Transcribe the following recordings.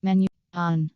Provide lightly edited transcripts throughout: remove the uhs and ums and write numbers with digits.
Menu on.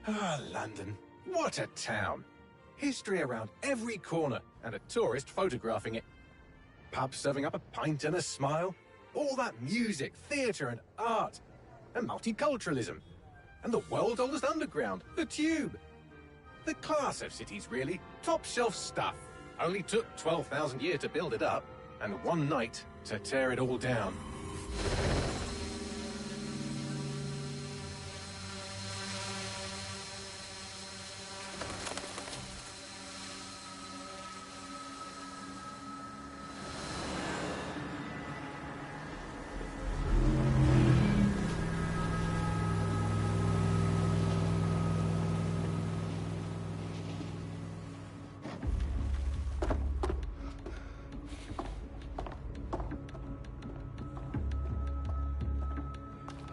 Ah, London. What a town. History around every corner, and a tourist photographing it. Pubs serving up a pint and a smile. All that music, theatre and art. And multiculturalism. And the world's oldest underground, the Tube. The class of cities, really. Top shelf stuff. Only took 12,000 years to build it up, and one night to tear it all down.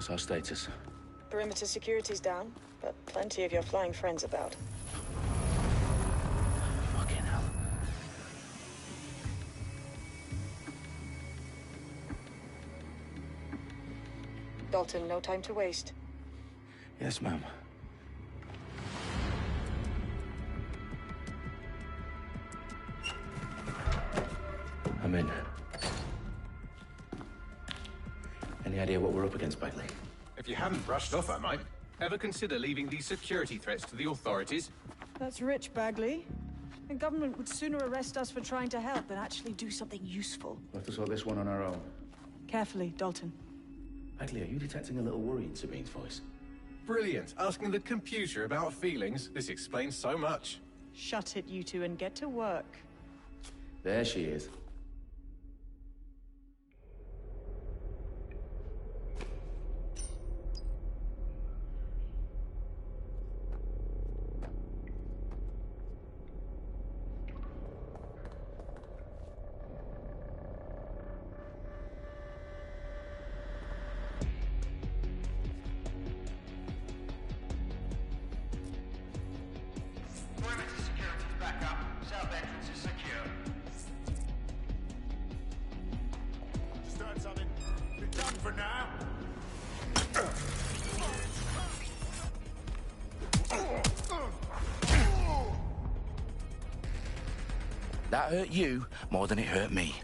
What's our status? Perimeter security's down, but plenty of your flying friends about. Fucking hell. Dalton, no time to waste. Yes, ma'am. I'm in. Any idea what we're up against, Bagley? If you haven't brushed off, I might. Ever consider leaving these security threats to the authorities? That's rich, Bagley. The government would sooner arrest us for trying to help than actually do something useful. We'll have to sort this one on our own. Carefully, Dalton. Bagley, are you detecting a little worry in Sabine's voice? Brilliant. Asking the computer about feelings. This explains so much. Shut it, you two, and get to work. There she is. That hurt you more than it hurt me.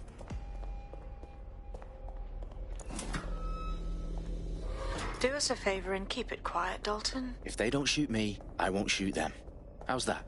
Do us a favor and keep it quiet, Dalton. If they don't shoot me, I won't shoot them. How's that?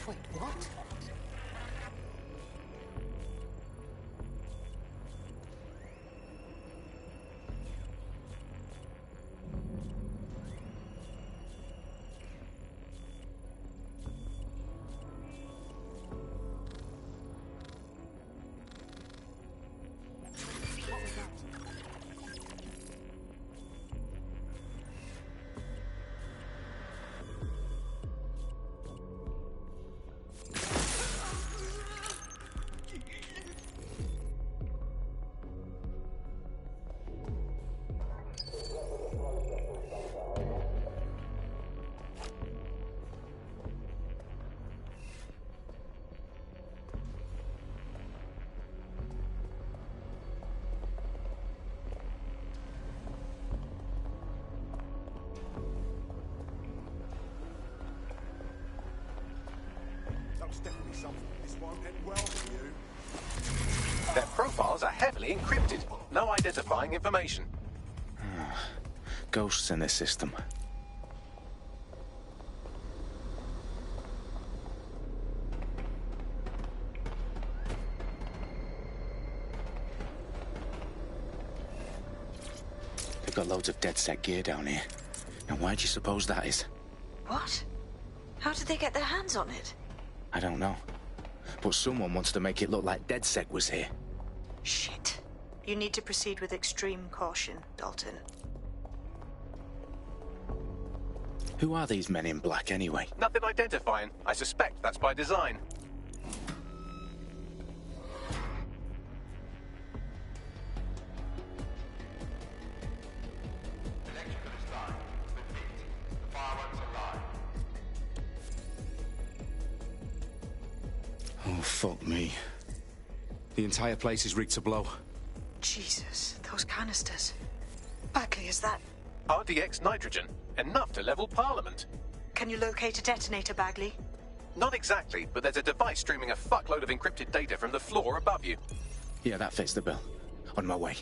Wait, what? That's definitely something. This won't end well for you. Their profiles are heavily encrypted. No identifying information. Ghosts in this system. They've got loads of DedSec gear down here. Now why do you suppose that is? What? How did they get their hands on it? I don't know. But someone wants to make it look like DedSec was here. Shit. You need to proceed with extreme caution, Dalton. Who are these men in black anyway? Nothing identifying. I suspect that's by design. Oh, fuck me. The entire place is rigged to blow. Jesus, those canisters. Bagley, is that... RDX nitrogen. Enough to level Parliament. Can you locate a detonator, Bagley? Not exactly, but there's a device streaming a fuckload of encrypted data from the floor above you. Yeah, that fits the bill. On my way.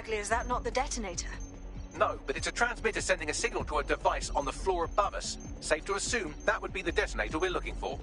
Bagley, is that not the detonator? No, but it's a transmitter sending a signal to a device on the floor above us. Safe to assume that would be the detonator we're looking for.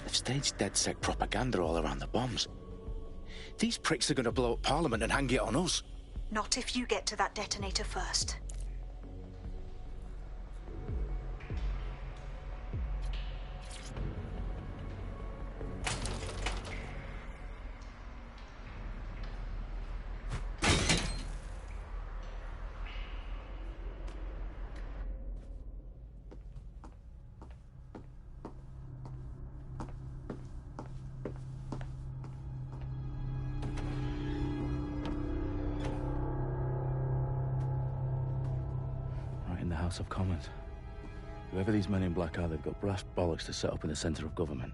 They've staged DedSec propaganda all around the bombs. These pricks are going to blow up Parliament and hang it on us. Not if you get to that detonator first. The House of Commons. Whoever these men in black are, they've got brass bollocks to set up in the centre of government.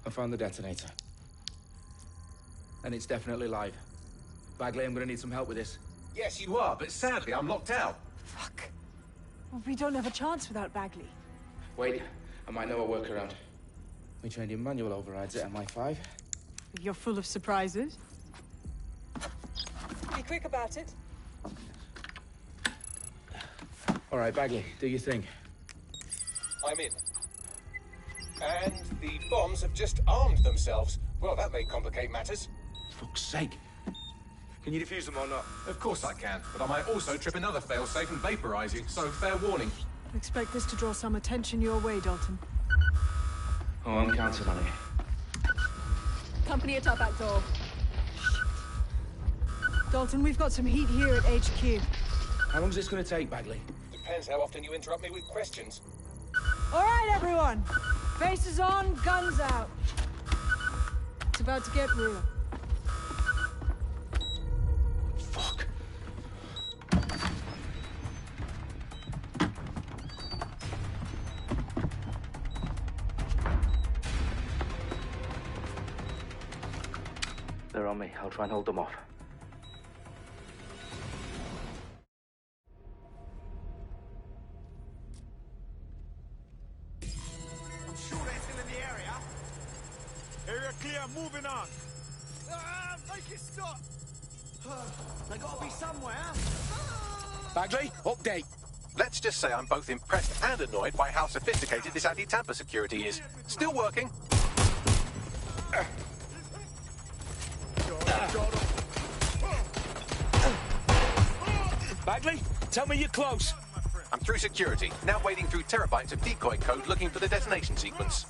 I found the detonator. And it's definitely live. Bagley, I'm gonna need some help with this. Yes, you are, but sadly I'm locked out. Fuck. Well, we don't have a chance without Bagley. Wait, I might know a workaround. We trained in manual overrides at MI5. You're full of surprises. Be quick about it. All right, Bagley, do your thing. I'm in. And the bombs have just armed themselves. Well, that may complicate matters. For fuck's sake. Can you defuse them or not? Of course I can, but I might also trip another failsafe and vaporize you, so fair warning. Expect this to draw some attention your way, Dalton. Oh, I'm counting on it. Company at our back door. Dalton, we've got some heat here at HQ. How long's this gonna take, Bagley? Depends how often you interrupt me with questions. All right, everyone. Faces on, guns out. It's about to get real. Fuck. They're on me. I'll try and hold them off. Clear, moving on. Make it stop. They gotta be somewhere. Bagley, update. Let's just say I'm both impressed and annoyed by how sophisticated this anti-tamper security is. Still working. Bagley, tell me you're close. I'm through security, now wading through terabytes of decoy code looking for the detonation sequence.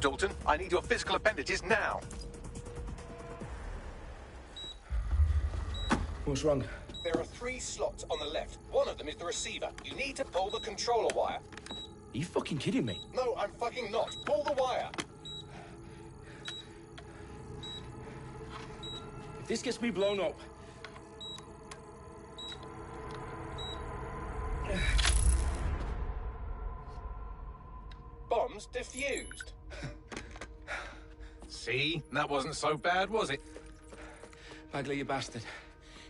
Dalton. I need your physical appendages now. What's wrong? There are 3 slots on the left. One of them is the receiver. You need to pull the controller wire. Are you fucking kidding me? No, I'm fucking not. Pull the wire. If this gets me blown up... Bombs defused. See? That wasn't so bad, was it? Bagley, you bastard.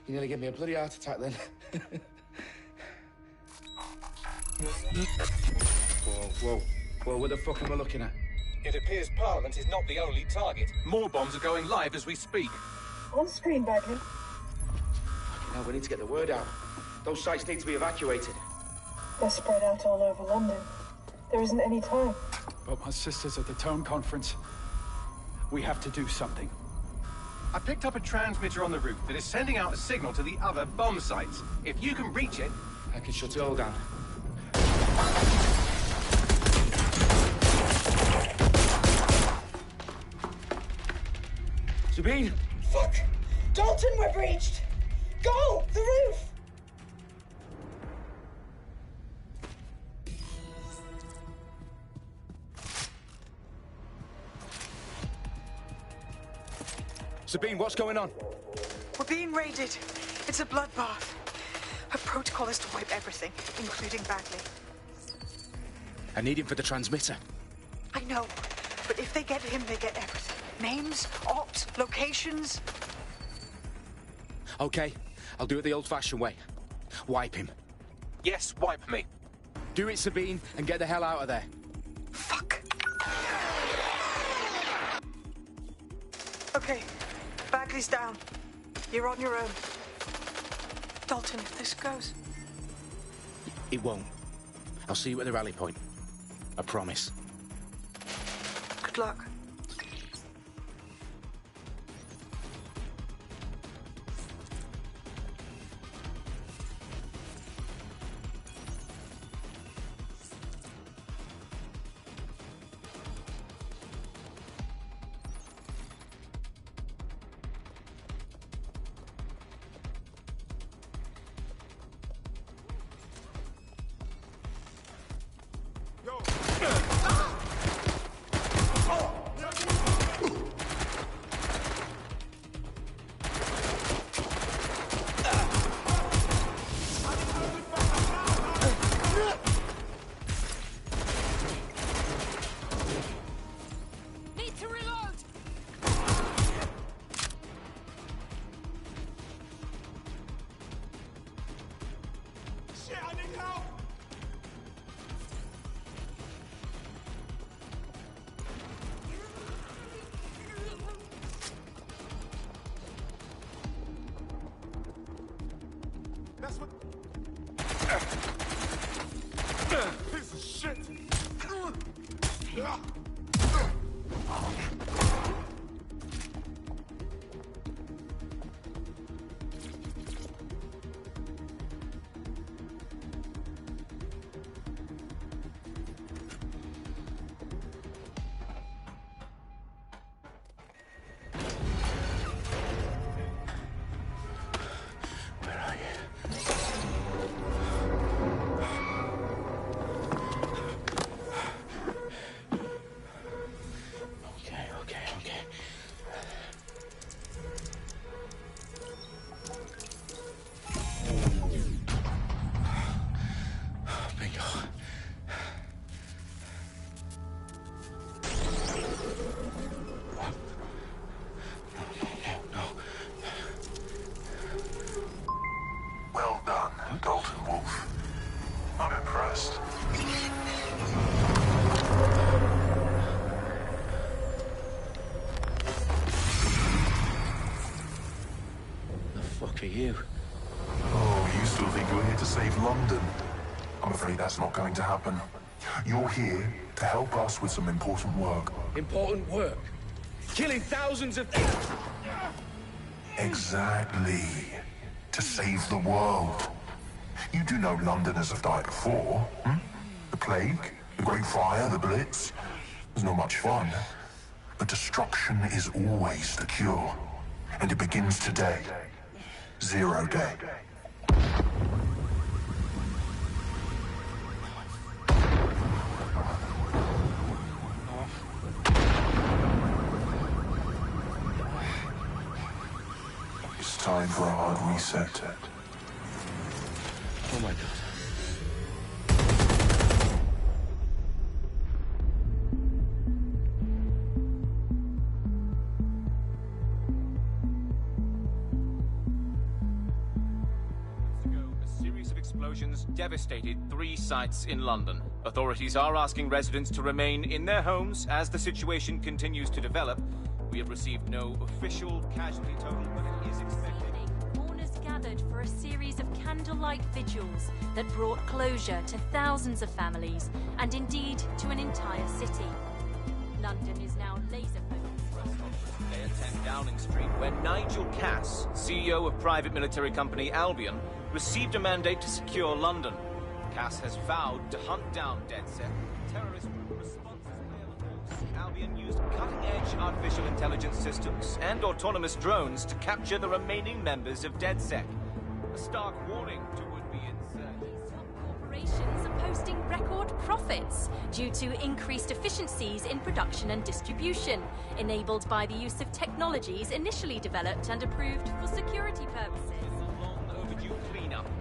You nearly gave me a bloody heart attack then. Whoa, what the fuck am I looking at? It appears Parliament is not the only target. More bombs are going live as we speak. On screen, Bagley. Now we need to get the word out. Those sites need to be evacuated. They're spread out all over London. There isn't any time. But my sister's at the town conference. We have to do something. I picked up a transmitter on the roof that is sending out a signal to the other bomb sites. If you can reach it... I can shut it all down. Sabine! Fuck! Dalton, we're breached! Go! The roof! Sabine, what's going on? We're being raided. It's a bloodbath. Her protocol is to wipe everything, including Bagley. I need him for the transmitter. I know, but if they get him, they get everything. Names, ops, locations. Okay, I'll do it the old-fashioned way. Wipe him. Yes, wipe me. Do it, Sabine, and get the hell out of there. Fuck. Okay, Bagley's down. You're on your own. Dalton, if this goes... It won't. I'll see you at the rally point. I promise. Good luck. That's what... Piece of shit! Well done, Dalton Wolf. I'm impressed. The fuck are you? Oh, you still think you're here to save London? I'm afraid that's not going to happen. You're here to help us with some important work. Important work? Killing thousands of... Exactly. To save the world. You do know Londoners have died before, hmm? The Plague, the Great Fire, the Blitz. It's not much fun, but destruction is always the cure. And it begins today. 0 day. It's time for a hard reset. Oh my god. Explosions devastated 3 sites in London. Authorities are asking residents to remain in their homes as the situation continues to develop. We have received no official casualty total, but it is expected. Mourners gathered for a series of candlelight vigils that brought closure to thousands of families, and indeed to an entire city. London is now laser-focused. Today at 10 Downing Street, where Nigel Cass, CEO of private military company Albion, received a mandate to secure London. Cass has vowed to hunt down DedSec. Terrorist responses. Albion used cutting-edge artificial intelligence systems and autonomous drones to capture the remaining members of DedSec. A stark warning to would-be insurgents. Some corporations are posting record profits due to increased efficiencies in production and distribution, enabled by the use of technologies initially developed and approved for security purposes.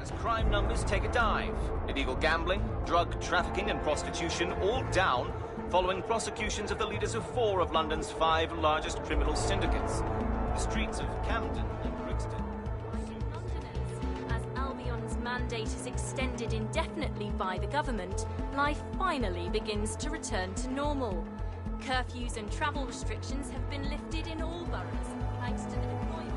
As crime numbers take a dive. Illegal gambling, drug trafficking and prostitution all down following prosecutions of the leaders of 4 of London's 5 largest criminal syndicates. The streets of Camden and Brixton. Londoners, as Albion's mandate is extended indefinitely by the government, life finally begins to return to normal. Curfews and travel restrictions have been lifted in all boroughs, thanks to the deployment.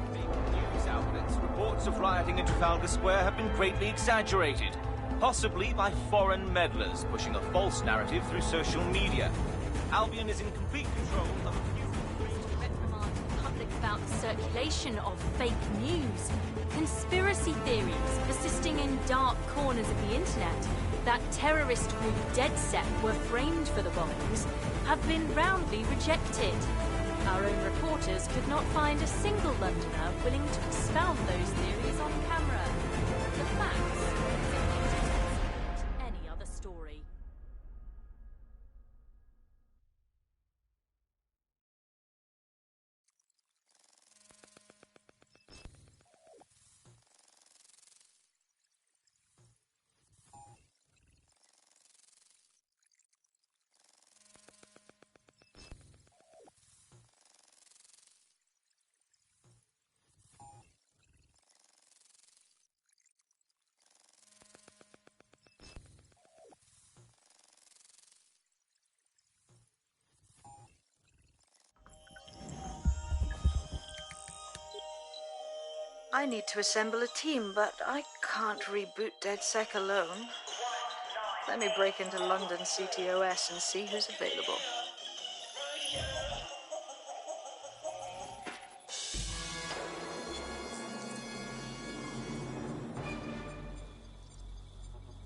News outlets, reports of rioting in Trafalgar Square have been greatly exaggerated, possibly by foreign meddlers pushing a false narrative through social media. Albion is in complete control of a few reprimand the public about the circulation of fake news, conspiracy theories persisting in dark corners of the internet that terrorist group DedSec were framed for the bombings have been roundly rejected. Our own reporters could not find a single Londoner willing to expound those theories on camera. The facts simply any other story. I need to assemble a team, but I can't reboot DedSec alone. Let me break into London CTOS and see who's available.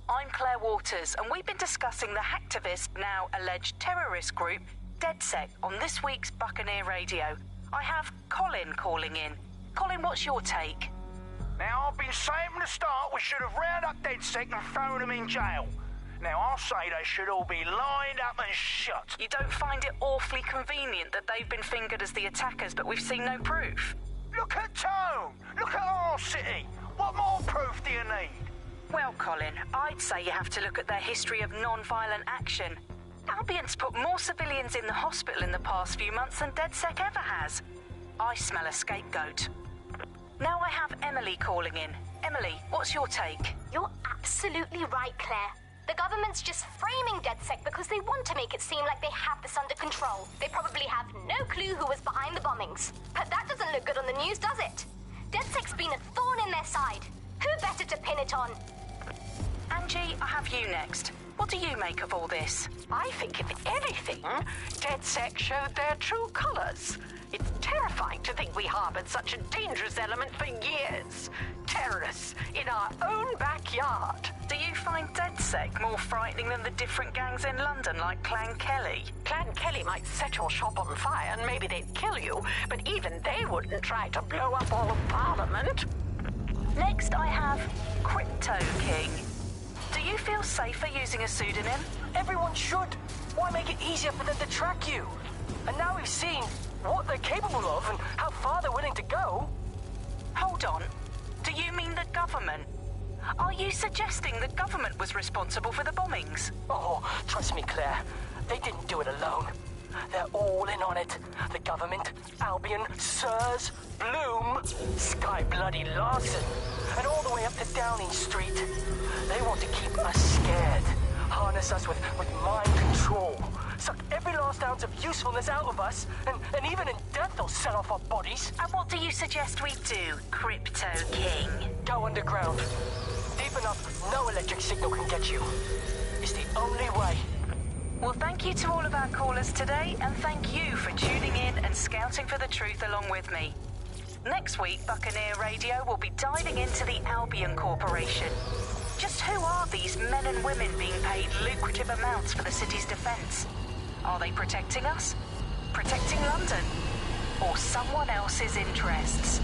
I'm Claire Waters, and we've been discussing the hacktivist, now alleged terrorist group, DedSec, on this week's Buccaneer Radio. I have Colin calling in. Colin, what's your take? Now, I've been saying from the start we should have rounded up DedSec and thrown them in jail. Now, I'll say they should all be lined up and shot. You don't find it awfully convenient that they've been fingered as the attackers, but we've seen no proof? Look at Tone! Look at our city! What more proof do you need? Well, Colin, I'd say you have to look at their history of non-violent action. Albion's put more civilians in the hospital in the past few months than DedSec ever has. I smell a scapegoat. Now I have Emily calling in. Emily, what's your take? You're absolutely right, Claire. The government's just framing DedSec because they want to make it seem like they have this under control. They probably have no clue who was behind the bombings. But that doesn't look good on the news, does it? DedSec's been a thorn in their side. Who better to pin it on? Angie, I have you next. What do you make of all this? I think, if anything, DedSec showed their true colours. It's terrifying to think we harboured such a dangerous element for years. Terrorists in our own backyard. Do you find DedSec DedSec more frightening than the different gangs in London like Clan Kelly? Clan Kelly might set your shop on fire and maybe they'd kill you, but even they wouldn't try to blow up all of Parliament. Next I have Crypto King. Do you feel safer using a pseudonym? Everyone should. Why make it easier for them to track you? And now we've seen what they're capable of and how far they're willing to go. Hold on. Do you mean the government? Are you suggesting the government was responsible for the bombings? Oh, trust me, Claire. They didn't do it alone. They're all in on it. The government, Albion, Sirs, Bloom, Sky Bloody Larson, and all the way up to Downing Street. They want to keep us scared, harness us with mind control, suck every last ounce of usefulness out of us, and even in death they'll sell off our bodies. And what do you suggest we do, Crypto King? Go underground. Deep enough, no electric signal can get you. It's the only way. Well, thank you to all of our callers today, and thank you for tuning in and scouting for the truth along with me. Next week, Buccaneer Radio will be diving into the Albion Corporation. Just who are these men and women being paid lucrative amounts for the city's defense? Are they protecting us? Protecting London? Or someone else's interests?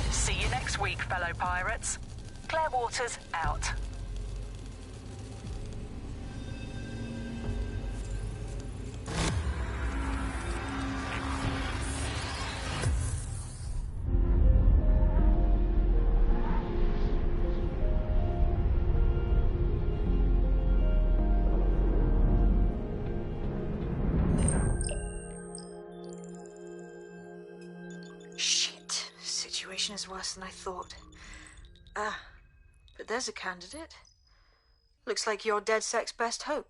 See you next week, fellow pirates. Claire Waters, out. Shit. Situation is worse than I thought. But there's a candidate. Looks like you're DedSec's best hope.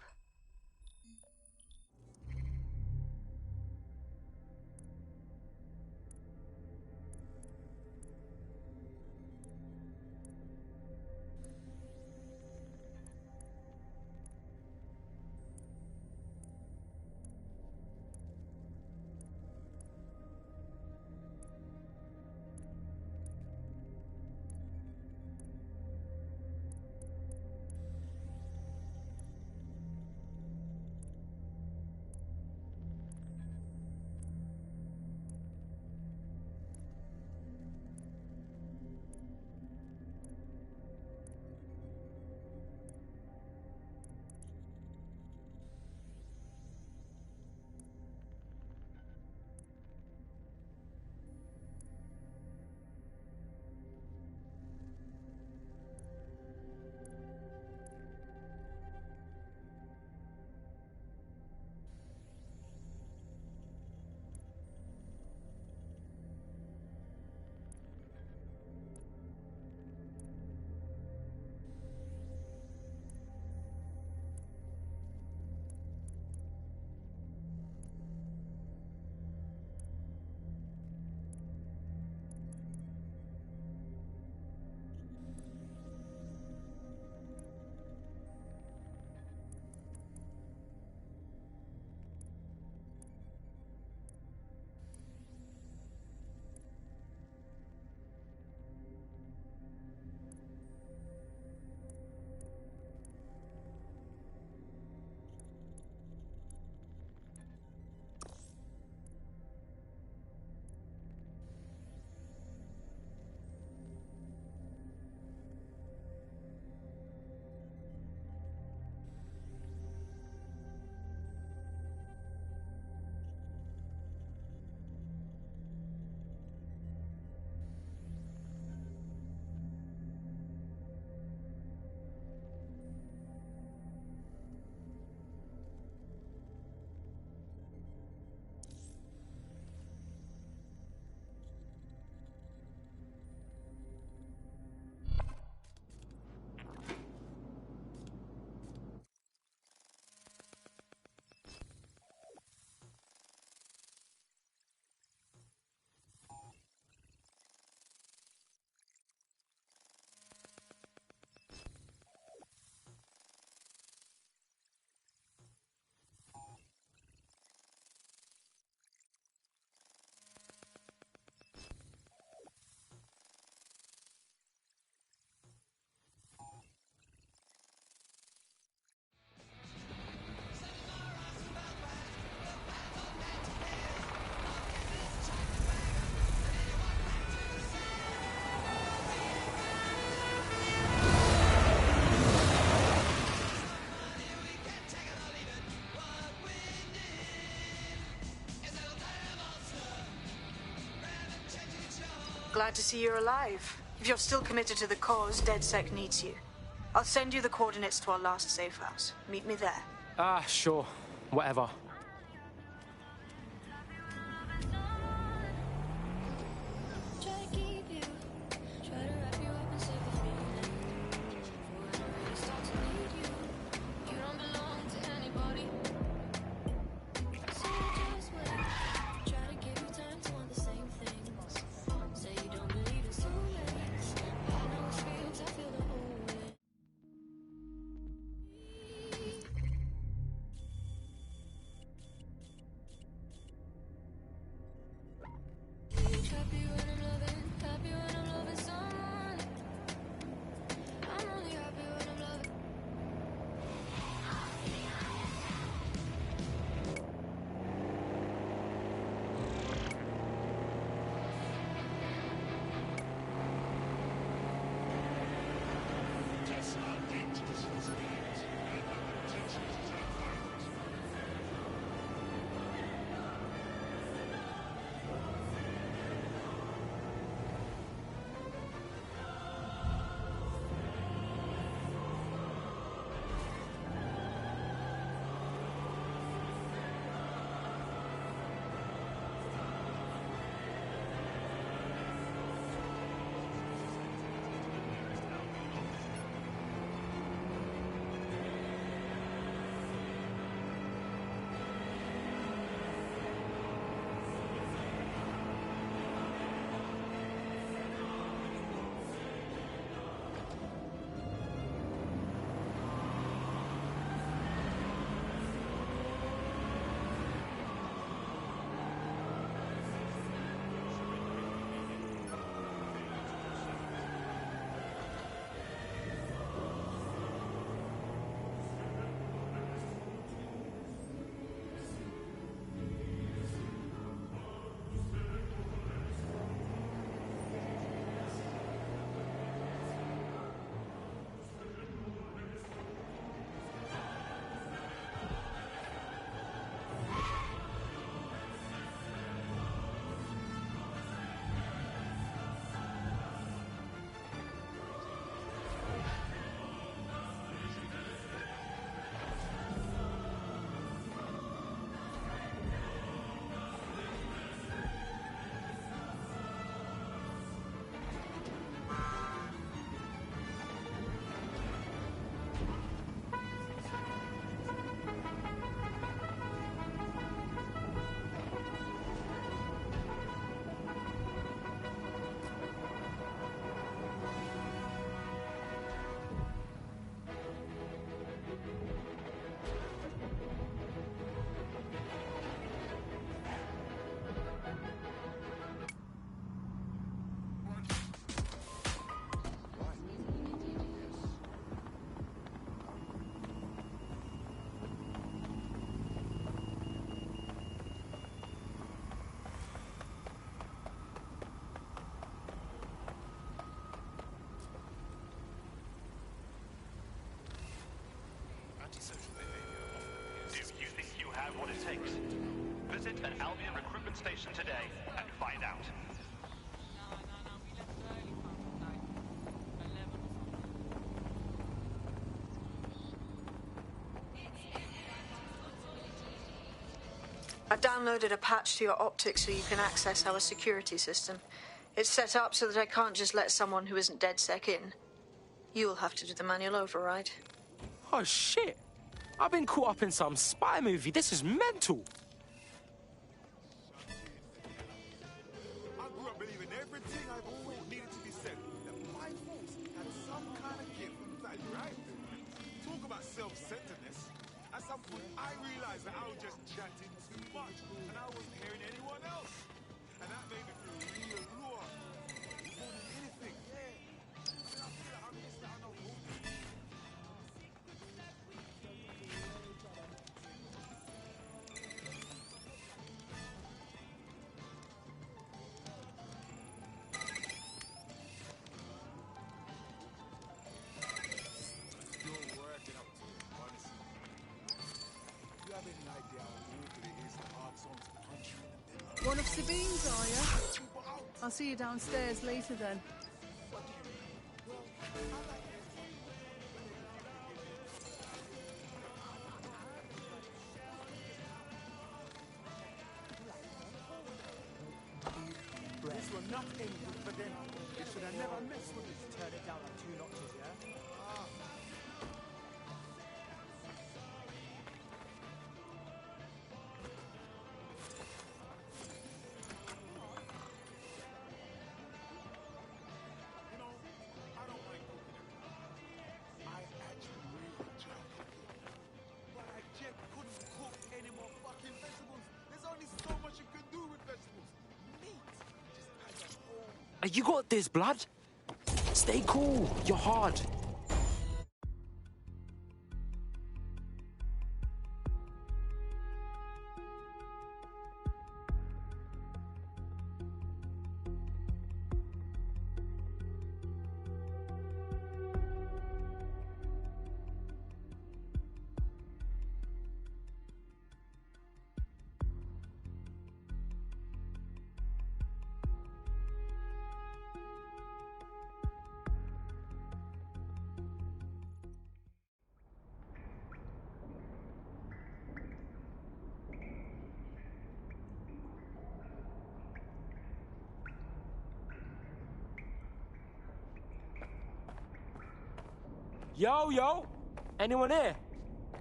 Glad to see you're alive. If you're still committed to the cause, DedSec needs you. I'll send you the coordinates to our last safe house. Meet me there. Sure. Whatever. Do you think you have what it takes? Visit an Albion recruitment station today and find out. I've downloaded a patch to your optics so you can access our security system. It's set up so that I can't just let someone who isn't DedSec in. You'll have to do the manual override. Oh, shit. I've been caught up in some spy movie. This is mental. I grew up believing everything I thought needed to be said. That my folks had some kind of gift from value, right? Talk about self-centeredness. At some point, I realized that I was just chatting too much, and I wasn't hearing anyone else. And that made me feel real lost. More than anything, yeah. And I feel like I missed out on a whole One of Sabine's, are you? I'll see you downstairs later then. This will not end good for them. They should have never messed with it. Turn it down a 2 notches, yeah? You got this, blood. Stay cool. You're hard. Yo! Anyone here?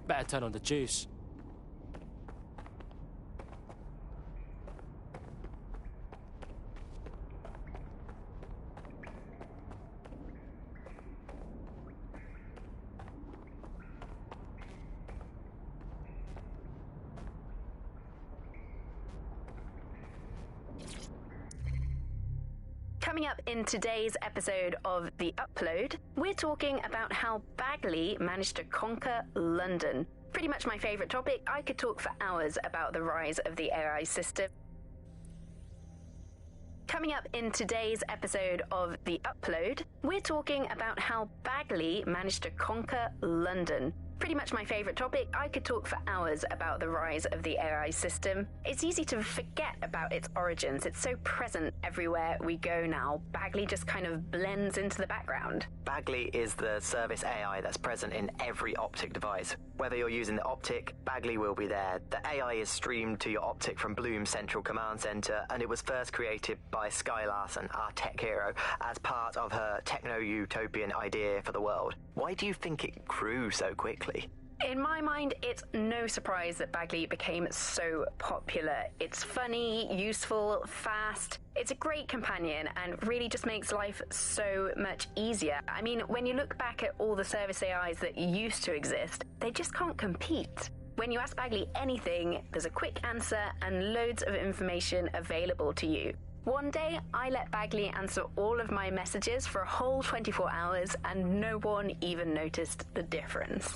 Better turn on the juice. Coming up in today's episode of The Upload, we're talking about how Bagley managed to conquer London. Pretty much my favourite topic. I could talk for hours about the rise of the AI system. Coming up in today's episode of The Upload, we're talking about how Bagley managed to conquer London. Pretty much my favourite topic. I could talk for hours about the rise of the AI system. It's easy to forget about its origins. It's so present everywhere we go now. Bagley just kind of blends into the background. Bagley is the service AI that's present in every optic device. Whether you're using the optic, Bagley will be there. The AI is streamed to your optic from Bloom's central command center, and it was first created by Skye Larson, our tech hero, as part of her techno-utopian idea for the world. Why do you think it grew so quickly? In my mind, it's no surprise that Bagley became so popular. It's funny, useful, fast. It's a great companion and really just makes life so much easier. I mean, when you look back at all the service AIs that used to exist, they just can't compete. When you ask Bagley anything, there's a quick answer and loads of information available to you. One day, I let Bagley answer all of my messages for a whole 24 hours and no one even noticed the difference.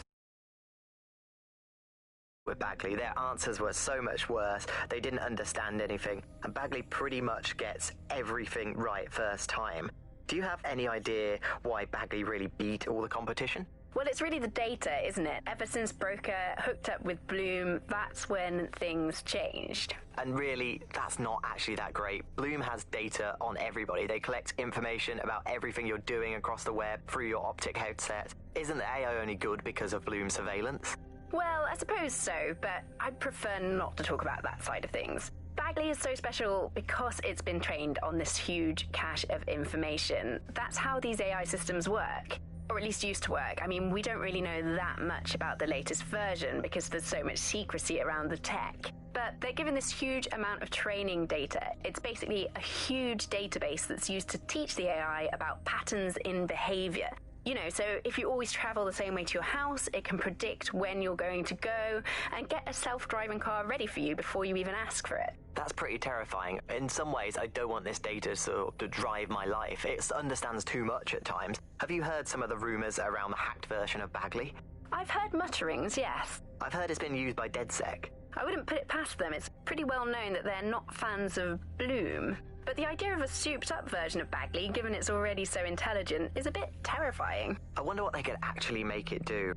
With Bagley, their answers were so much worse, they didn't understand anything, and Bagley pretty much gets everything right first time. Do you have any idea why Bagley really beat all the competition? Well, it's really the data, isn't it? Ever since Broker hooked up with Bloom, that's when things changed. And really, that's not actually that great. Bloom has data on everybody. They collect information about everything you're doing across the web through your optic headset. Isn't the AI only good because of Bloom's surveillance? Well, I suppose so, but I'd prefer not to talk about that side of things. Bagley is so special because it's been trained on this huge cache of information. That's how these AI systems work. Or at least used to work. I mean, we don't really know that much about the latest version because there's so much secrecy around the tech. But they're given this huge amount of training data. It's basically a huge database that's used to teach the AI about patterns in behavior. You know, so if you always travel the same way to your house, it can predict when you're going to go and get a self-driving car ready for you before you even ask for it. That's pretty terrifying. In some ways, I don't want this data to drive my life. It understands too much at times. Have you heard some of the rumours around the hacked version of Bagley? I've heard mutterings, yes. I've heard it's been used by DedSec. I wouldn't put it past them. It's pretty well known that they're not fans of Bloom. But the idea of a souped-up version of Bagley, given it's already so intelligent, is a bit terrifying. I wonder what they could actually make it do.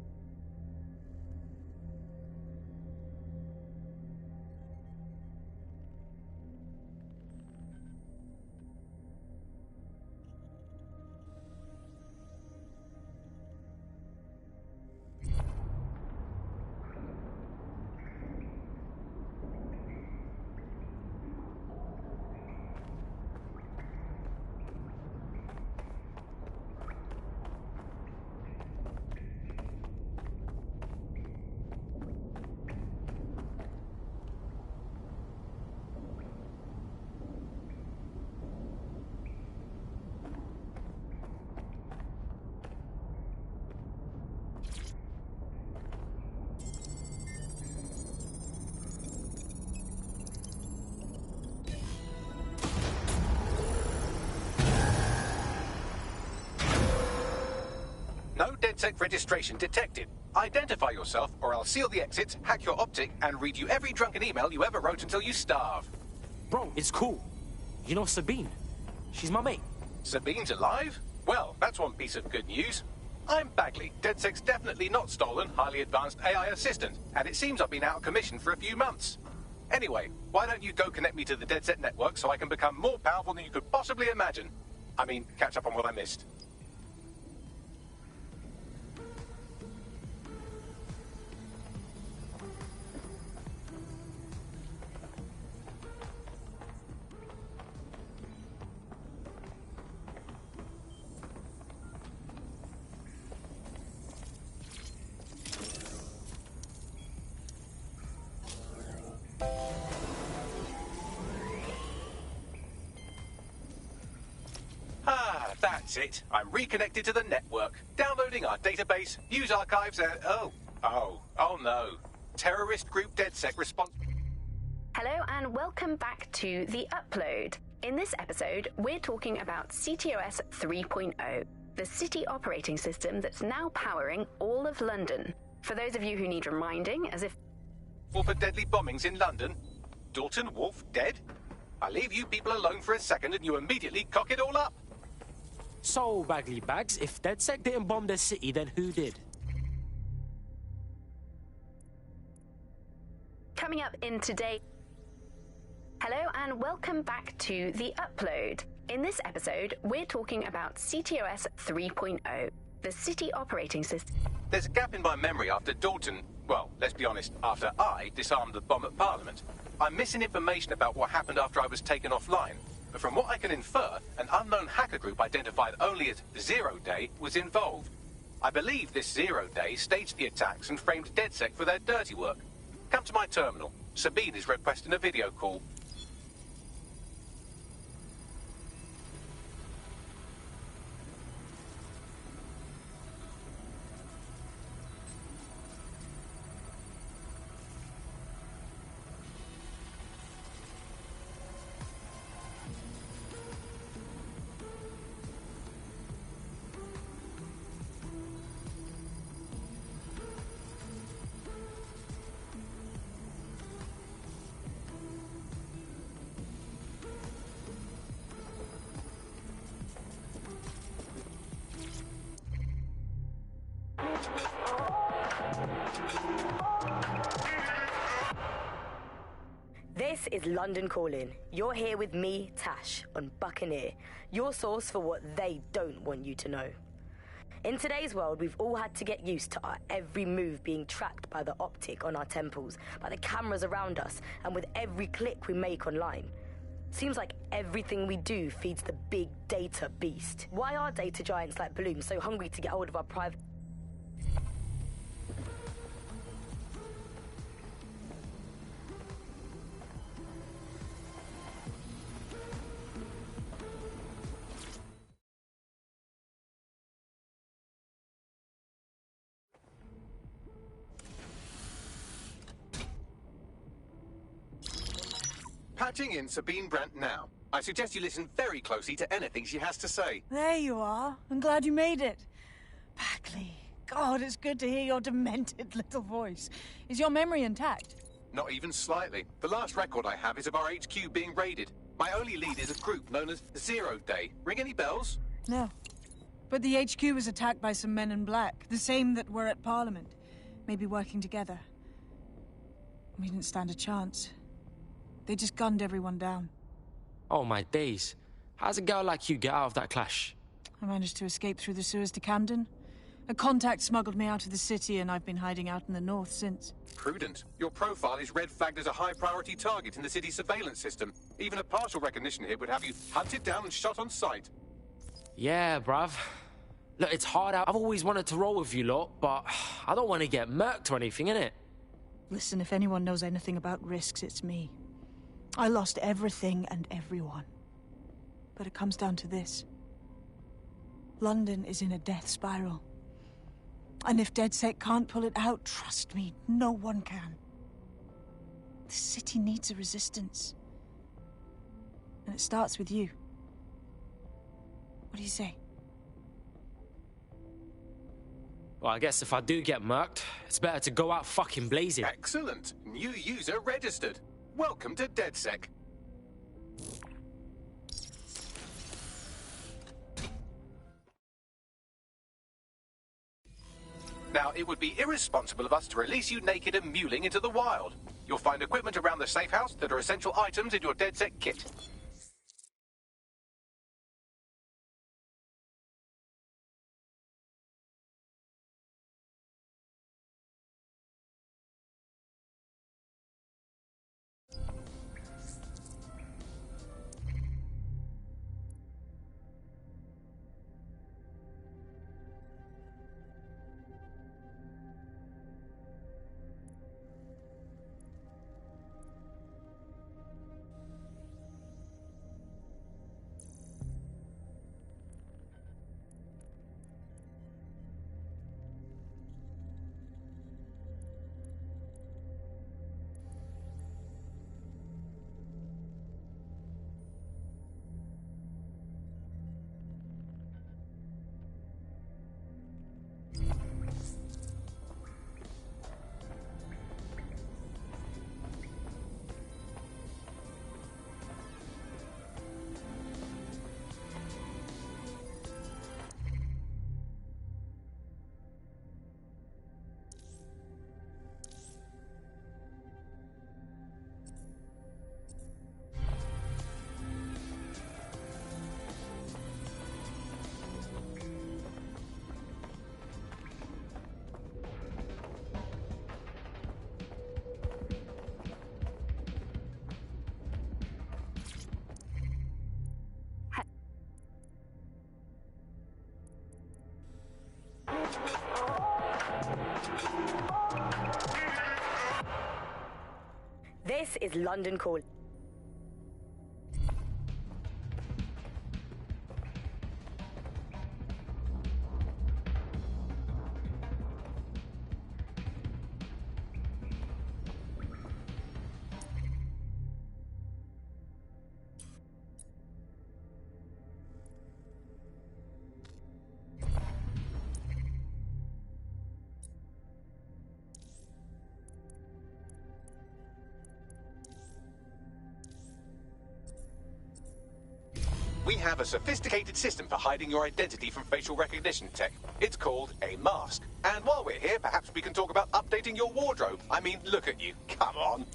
DedSec registration detected. Identify yourself, or I'll seal the exits, hack your optic, and read you every drunken email you ever wrote until you starve. Bro, it's cool. You know Sabine? She's my mate. Sabine's alive? Well, that's one piece of good news. I'm Bagley, DedSec's definitely not stolen, highly advanced AI assistant, and it seems I've been out of commission for a few months. Anyway, why don't you go connect me to the DedSec network so I can become more powerful than you could possibly imagine? I mean, catch up on what I missed. That's it. I'm reconnected to the network, downloading our database, news archives, and... Oh no. Terrorist group DedSec response... Hello and welcome back to The Upload. In this episode, we're talking about CTOS 3.0, the city operating system that's now powering all of London. For those of you who need reminding, as if... For deadly bombings in London? Dalton Wolf dead? I leave you people alone for a second and you immediately cock it all up. So, Bagley Bags, if DedSec didn't bomb the city, then who did? Coming up in today... Hello and welcome back to The Upload. In this episode, we're talking about CTOS 3.0, the city operating system. There's a gap in my memory after Dalton... Well, let's be honest, after I disarmed the bomb at Parliament. I'm missing information about what happened after I was taken offline. But from what I can infer, an unknown hacker group identified only as Zero Day was involved. I believe this Zero Day staged the attacks and framed DedSec for their dirty work. Come to my terminal. Sabine is requesting a video call. This is London Calling. You're here with me, Tash, on Buccaneer, your source for what they don't want you to know. In today's world, we've all had to get used to our every move being tracked by the optic on our temples, by the cameras around us, and with every click we make online. Seems like everything we do feeds the big data beast. Why are data giants like Bloom so hungry to get hold of our private... Patching in Sabine Brandt now. I suggest you listen very closely to anything she has to say. There you are. I'm glad you made it. Bagley, God, it's good to hear your demented little voice. Is your memory intact? Not even slightly. The last record I have is of our HQ being raided. My only lead is a group known as Zero Day. Ring any bells? No. But the HQ was attacked by some men in black, the same that were at Parliament. Maybe working together. We didn't stand a chance. They just gunned everyone down. Oh my days. How's a girl like you get out of that clash? I managed to escape through the sewers to Camden. A contact smuggled me out of the city and I've been hiding out in the north since. Prudent. Your profile is red flagged as a high-priority target in the city's surveillance system. Even a partial recognition hit would have you hunted down and shot on sight. Yeah, bruv. Look, it's hard out. I've always wanted to roll with you lot, but I don't want to get murked or anything, innit? Listen, if anyone knows anything about risks, it's me. I lost everything and everyone. But it comes down to this. London is in a death spiral. And if DedSec can't pull it out, trust me, no one can. The city needs a resistance. And it starts with you. What do you say? Well, I guess if I do get murked, it's better to go out fucking blazing. Excellent. New user registered. Welcome to DedSec. Now, it would be irresponsible of us to release you naked and mewling into the wild. You'll find equipment around the safe house that are essential items in your DedSec kit. This is London Calling. We have a sophisticated system for hiding your identity from facial recognition tech. It's called a mask. And while we're here, perhaps we can talk about updating your wardrobe. I mean, look at you. Come on.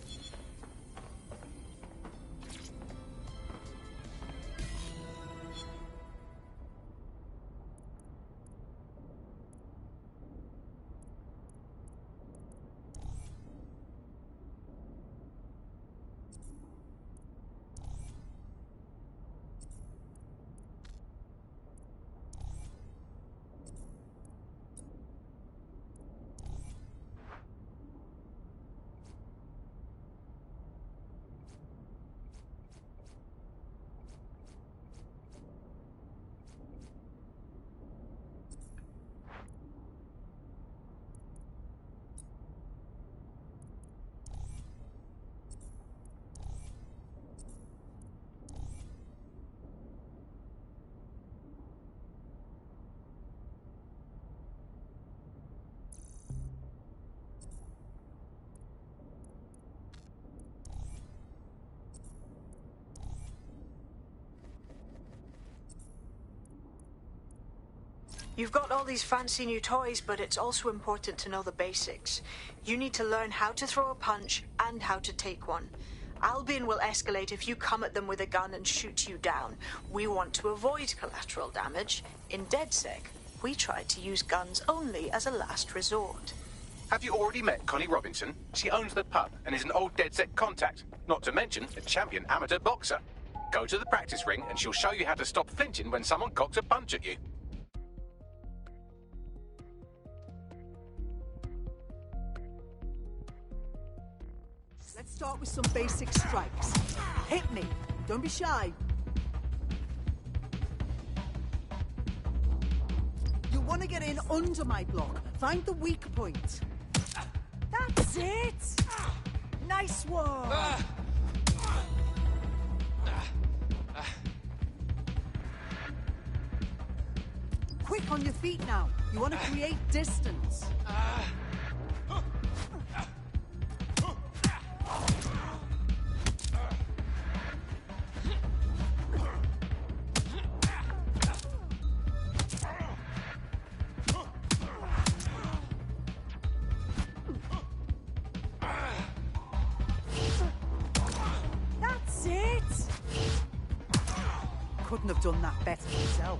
You've got all these fancy new toys, but it's also important to know the basics. You need to learn how to throw a punch and how to take one. Albion will escalate if you come at them with a gun and shoot you down. We want to avoid collateral damage. In DedSec, we try to use guns only as a last resort. Have you already met Connie Robinson? She owns the pub and is an old DedSec contact, not to mention a champion amateur boxer. Go to the practice ring and she'll show you how to stop flinching when someone cocks a punch at you. Let's start with some basic strikes. Hit me. Don't be shy. You want to get in under my block. Find the weak point. That's it! Nice one! Quick on your feet now. You want to create distance. That's it! Couldn't have done that better myself.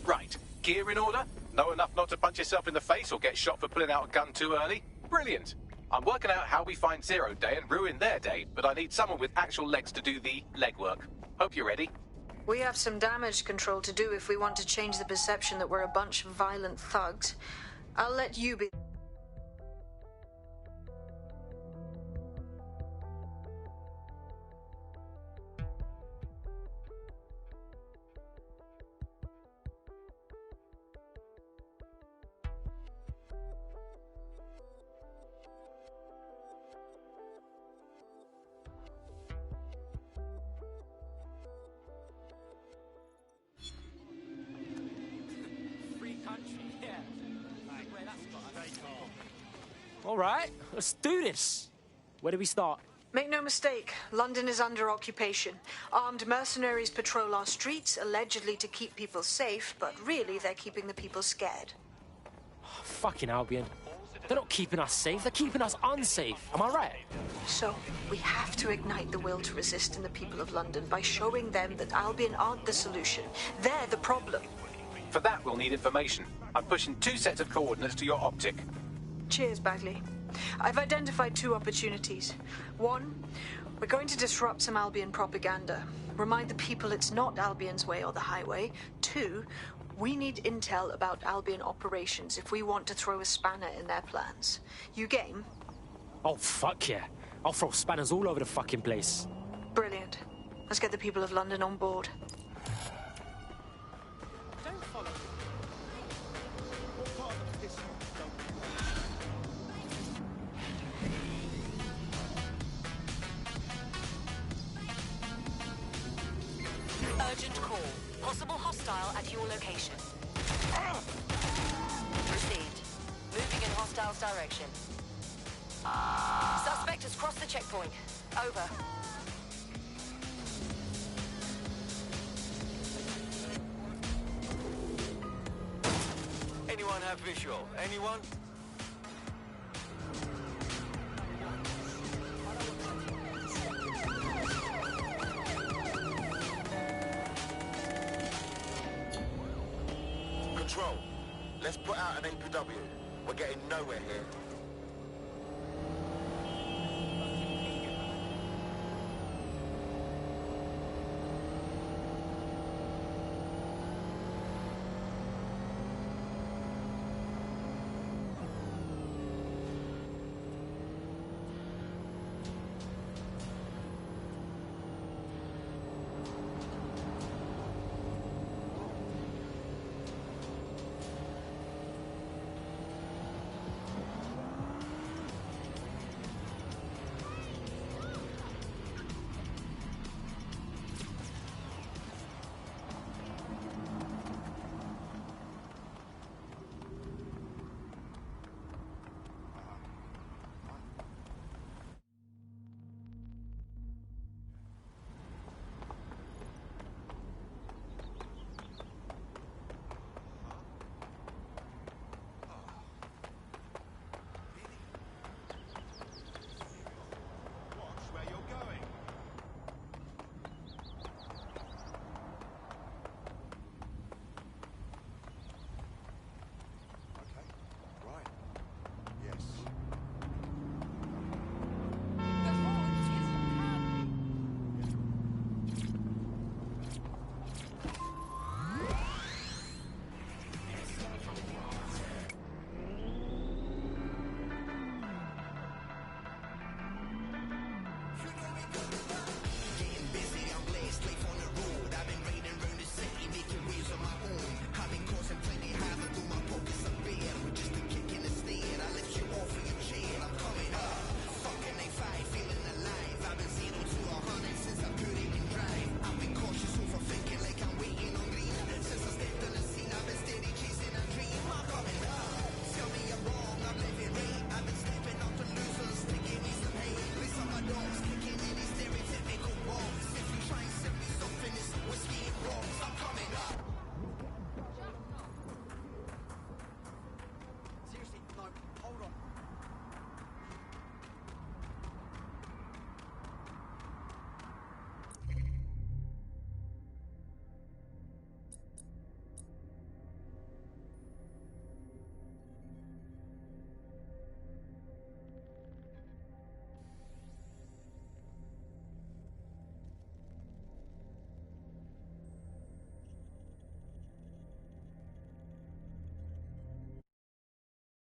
Right. Gear in order? Know enough not to punch yourself in the face or get shot for pulling out a gun too early? Brilliant. I'm working out how we find Zero Day and ruin their day, but I need someone with actual legs to do the legwork. Hope you're ready. We have some damage control to do if we want to change the perception that we're a bunch of violent thugs. I'll let you be... All right, let's do this. Where do we start? Make no mistake, London is under occupation. Armed mercenaries patrol our streets, allegedly to keep people safe, but really they're keeping the people scared. Oh, fucking Albion. They're not keeping us safe, they're keeping us unsafe. Am I right? So, we have to ignite the will to resist in the people of London by showing them that Albion aren't the solution. They're the problem. For that, we'll need information. I'm pushing 2 sets of coordinates to your optic. Cheers, Bagley. I've identified 2 opportunities. 1, we're going to disrupt some Albion propaganda. Remind the people it's not Albion's way or the highway. 2, we need intel about Albion operations if we want to throw a spanner in their plans. You game? Oh, fuck yeah. I'll throw spanners all over the fucking place. Brilliant. Let's get the people of London on board. Don't follow. What part of this don't... Urgent call. Possible hostile at your location. Received. Moving in hostile's direction. Suspect has crossed the checkpoint. Over. Anyone have visual? Anyone? Control. Let's put out an N3W. We're getting nowhere here.